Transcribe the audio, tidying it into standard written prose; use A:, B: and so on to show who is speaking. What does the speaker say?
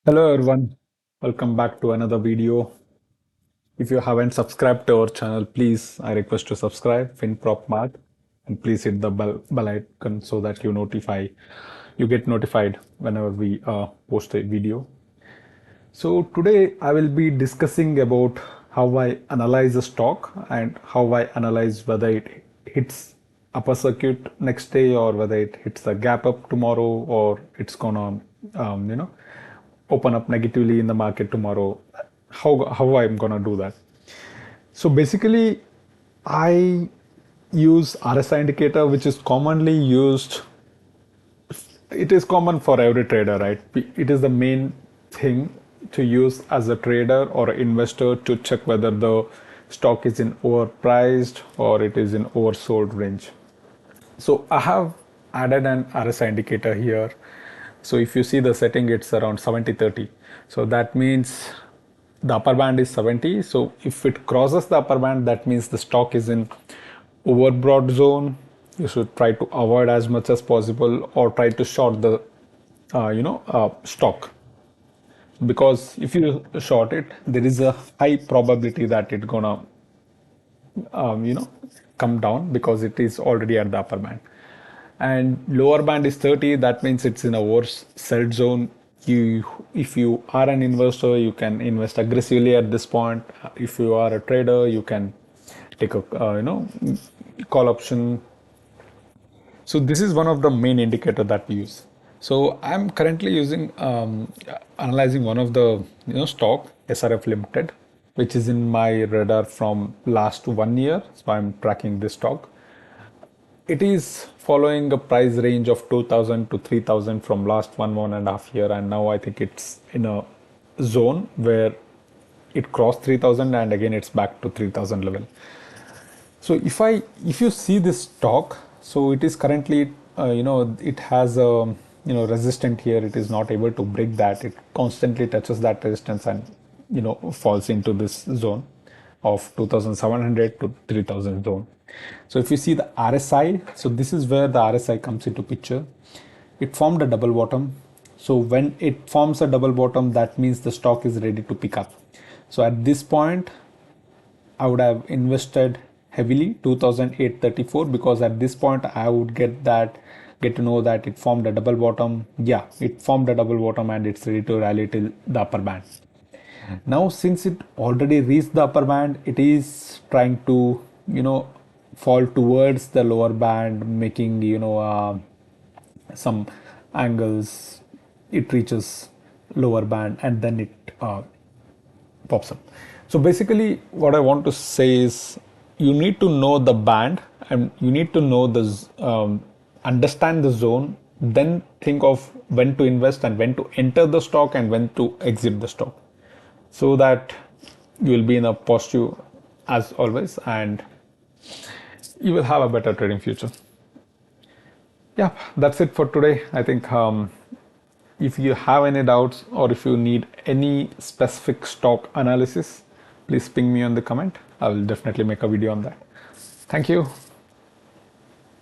A: Hello everyone, welcome back to another video. If you haven't subscribed to our channel, please I request to subscribe FinPropMart and please hit the bell icon so that you get notified whenever we post a video. So today I will be discussing about how I analyze a stock and how I analyze whether it hits upper circuit next day or whether it hits the gap up tomorrow or it's gonna open up negatively in the market tomorrow. How I'm gonna do that? So basically, I use RSI indicator, which is commonly used. It is common for every trader, right? It is the main thing to use as a trader or investor to check whether the stock is in overpriced or it is in oversold range. So I have added an RSI indicator here. So if you see the setting, it's around 70-30. So that means the upper band is 70. So if it crosses the upper band, that means the stock is in overbought zone. You should try to avoid as much as possible or try to short the stock, because if you short it, there is a high probability that it's gonna come down because it is already at the upper band. And lower band is 30. That means it's in a worse sell zone. If you are an investor, you can invest aggressively at this point. If you are a trader, you can take a call option. So this is one of the main indicator that we use. So I'm currently using analyzing one of the stock SRF Limited, which is in my radar from last 1 year. So I'm tracking this stock. It is following a price range of 2000 to 3000 from last 1.5 year, and now I think it's in a zone where it crossed 3000 and again it's back to 3000 level. So if you see this stock, so it is currently it has a resistance here. It is not able to break that. It constantly touches that resistance and falls into this zone of 2700 to 3000 zone. So if you see the RSI, so this is where the RSI comes into picture. It formed a double bottom. So when it forms a double bottom, that means the stock is ready to pick up. So at this point, I would have invested heavily 2834, because at this point I would get to know that it formed a double bottom. Yeah, it formed a double bottom and it's ready to rally till the upper band. Now, since it already reached the upper band, it is trying to, fall towards the lower band, making, some angles. It reaches lower band and then it pops up. So basically, what I want to say is you need to know the band and you need to know the, understand the zone, then think of when to invest and when to enter the stock and when to exit the stock, so that you will be in a positive as always and you will have a better trading future. Yeah, that's it for today. I think if you have any doubts or if you need any specific stock analysis, please ping me on the comment. I will definitely make a video on that. Thank you.